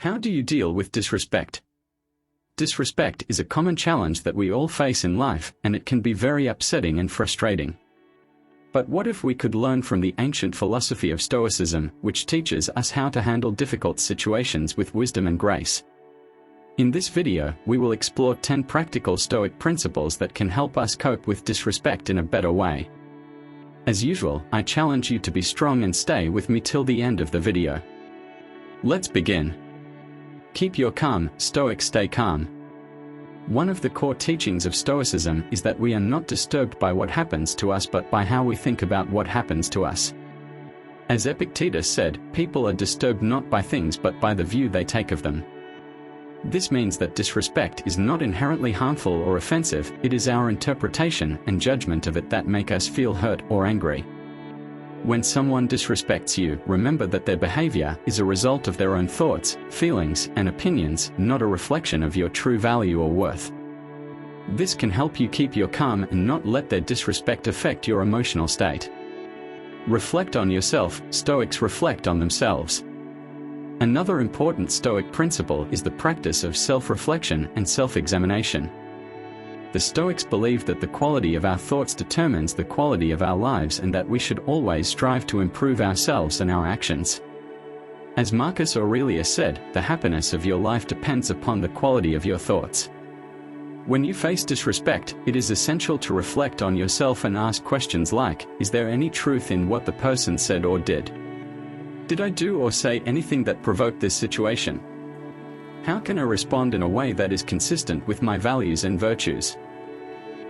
How do you deal with disrespect? Disrespect is a common challenge that we all face in life, and it can be very upsetting and frustrating. But what if we could learn from the ancient philosophy of Stoicism, which teaches us how to handle difficult situations with wisdom and grace? In this video, we will explore 10 practical Stoic principles that can help us cope with disrespect in a better way. As usual, I challenge you to be strong and stay with me till the end of the video. Let's begin. Keep your calm, Stoics stay calm. One of the core teachings of Stoicism is that we are not disturbed by what happens to us but by how we think about what happens to us. As Epictetus said, people are disturbed not by things but by the view they take of them. This means that disrespect is not inherently harmful or offensive, it is our interpretation and judgment of it that make us feel hurt or angry. When someone disrespects you, remember that their behavior is a result of their own thoughts, feelings, and opinions, not a reflection of your true value or worth. This can help you keep your calm and not let their disrespect affect your emotional state. Reflect on yourself. Stoics reflect on themselves. Another important Stoic principle is the practice of self-reflection and self-examination. The Stoics believe that the quality of our thoughts determines the quality of our lives and that we should always strive to improve ourselves and our actions. As Marcus Aurelius said, the happiness of your life depends upon the quality of your thoughts. When you face disrespect, it is essential to reflect on yourself and ask questions like, is there any truth in what the person said or did? Did I do or say anything that provoked this situation? How can I respond in a way that is consistent with my values and virtues?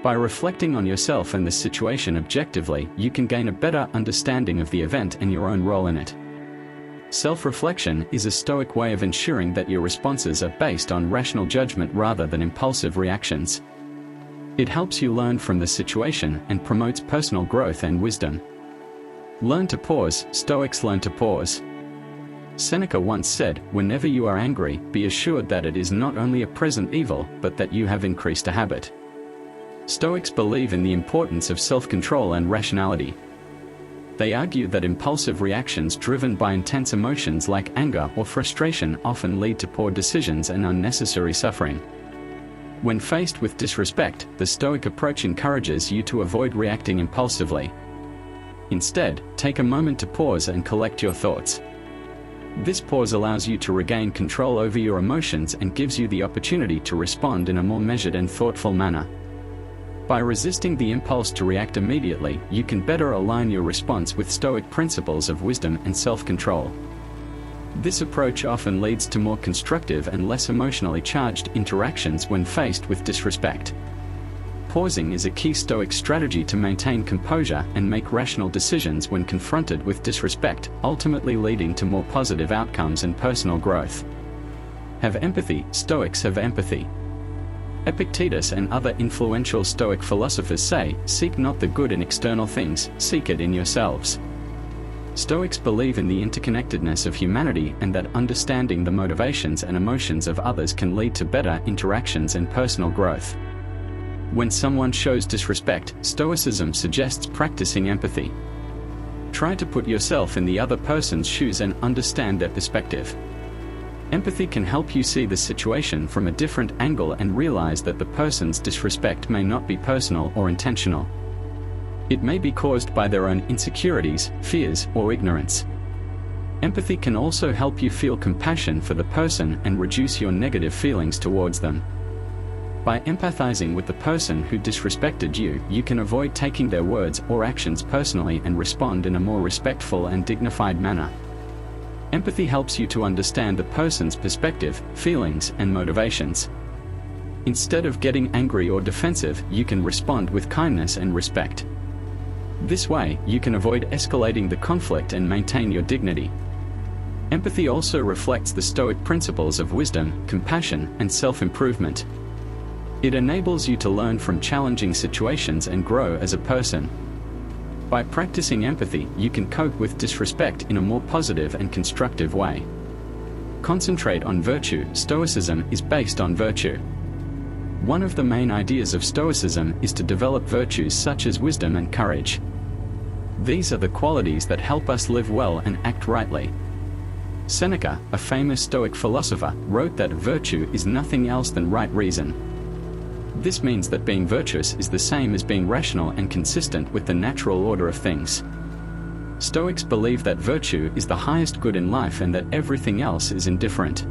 By reflecting on yourself and the situation objectively, you can gain a better understanding of the event and your own role in it. Self-reflection is a Stoic way of ensuring that your responses are based on rational judgment rather than impulsive reactions. It helps you learn from the situation and promotes personal growth and wisdom. Learn to pause. Stoics learn to pause. Seneca once said, whenever you are angry, be assured that it is not only a present evil, but that you have increased a habit. Stoics believe in the importance of self-control and rationality. They argue that impulsive reactions driven by intense emotions like anger or frustration often lead to poor decisions and unnecessary suffering. When faced with disrespect, the Stoic approach encourages you to avoid reacting impulsively. Instead, take a moment to pause and collect your thoughts. This pause allows you to regain control over your emotions and gives you the opportunity to respond in a more measured and thoughtful manner. By resisting the impulse to react immediately, you can better align your response with Stoic principles of wisdom and self-control. This approach often leads to more constructive and less emotionally charged interactions when faced with disrespect. Pausing is a key Stoic strategy to maintain composure and make rational decisions when confronted with disrespect, ultimately leading to more positive outcomes and personal growth. Have empathy. Stoics have empathy. Epictetus and other influential Stoic philosophers say, seek not the good in external things, seek it in yourselves. Stoics believe in the interconnectedness of humanity and that understanding the motivations and emotions of others can lead to better interactions and personal growth. When someone shows disrespect, Stoicism suggests practicing empathy. Try to put yourself in the other person's shoes and understand their perspective. Empathy can help you see the situation from a different angle and realize that the person's disrespect may not be personal or intentional. It may be caused by their own insecurities, fears, or ignorance. Empathy can also help you feel compassion for the person and reduce your negative feelings towards them. By empathizing with the person who disrespected you, you can avoid taking their words or actions personally and respond in a more respectful and dignified manner. Empathy helps you to understand the person's perspective, feelings, and motivations. Instead of getting angry or defensive, you can respond with kindness and respect. This way, you can avoid escalating the conflict and maintain your dignity. Empathy also reflects the Stoic principles of wisdom, compassion, and self-improvement. It enables you to learn from challenging situations and grow as a person. By practicing empathy, you can cope with disrespect in a more positive and constructive way. Concentrate on virtue. Stoicism is based on virtue. One of the main ideas of Stoicism is to develop virtues such as wisdom and courage. These are the qualities that help us live well and act rightly. Seneca, a famous Stoic philosopher, wrote that virtue is nothing else than right reason. This means that being virtuous is the same as being rational and consistent with the natural order of things. Stoics believe that virtue is the highest good in life and that everything else is indifferent.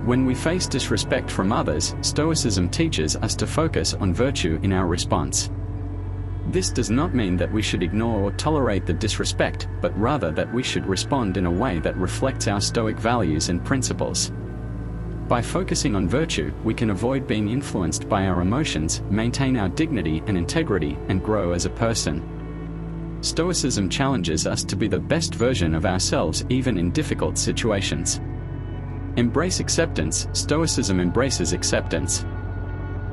When we face disrespect from others, Stoicism teaches us to focus on virtue in our response. This does not mean that we should ignore or tolerate the disrespect, but rather that we should respond in a way that reflects our Stoic values and principles. By focusing on virtue, we can avoid being influenced by our emotions, maintain our dignity and integrity, and grow as a person. Stoicism challenges us to be the best version of ourselves even in difficult situations. Embrace acceptance. Stoicism embraces acceptance.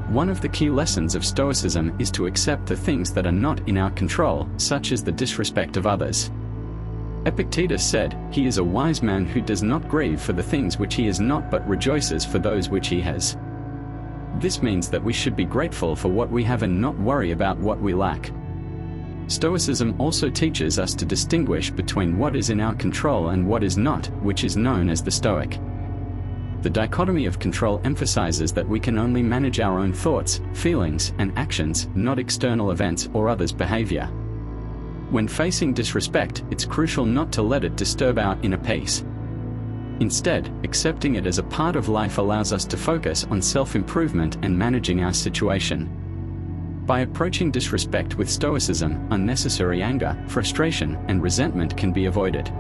One of the key lessons of Stoicism is to accept the things that are not in our control, such as the disrespect of others. Epictetus said, "He is a wise man who does not grieve for the things which he has not but rejoices for those which he has." This means that we should be grateful for what we have and not worry about what we lack. Stoicism also teaches us to distinguish between what is in our control and what is not, which is known as the Stoic. The dichotomy of control emphasizes that we can only manage our own thoughts, feelings, and actions, not external events or others' behavior. When facing disrespect, it's crucial not to let it disturb our inner peace. Instead, accepting it as a part of life allows us to focus on self-improvement and managing our situation. By approaching disrespect with stoicism, unnecessary anger, frustration, and resentment can be avoided.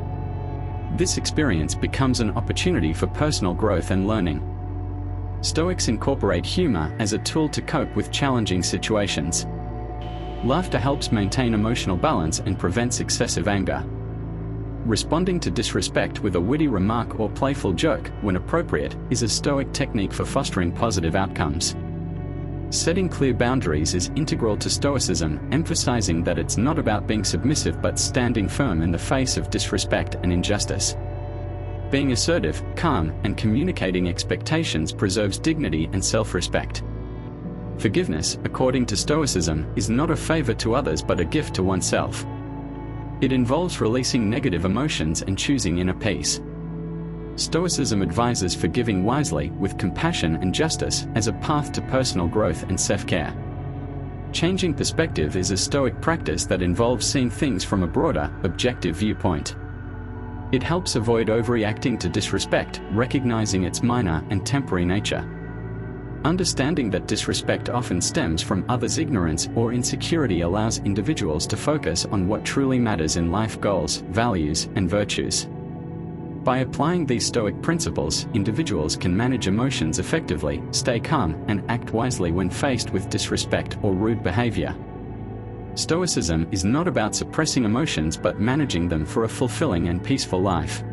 This experience becomes an opportunity for personal growth and learning. Stoics incorporate humor as a tool to cope with challenging situations. Laughter helps maintain emotional balance and prevents excessive anger. Responding to disrespect with a witty remark or playful joke, when appropriate, is a Stoic technique for fostering positive outcomes. Setting clear boundaries is integral to Stoicism, emphasizing that it's not about being submissive but standing firm in the face of disrespect and injustice. Being assertive, calm, and communicating expectations preserves dignity and self-respect. Forgiveness, according to Stoicism, is not a favor to others but a gift to oneself. It involves releasing negative emotions and choosing inner peace. Stoicism advises forgiving wisely, with compassion and justice, as a path to personal growth and self-care. Changing perspective is a Stoic practice that involves seeing things from a broader, objective viewpoint. It helps avoid overreacting to disrespect, recognizing its minor and temporary nature. Understanding that disrespect often stems from others' ignorance or insecurity allows individuals to focus on what truly matters in life: goals, values, and virtues. By applying these Stoic principles, individuals can manage emotions effectively, stay calm, and act wisely when faced with disrespect or rude behavior. Stoicism is not about suppressing emotions but managing them for a fulfilling and peaceful life.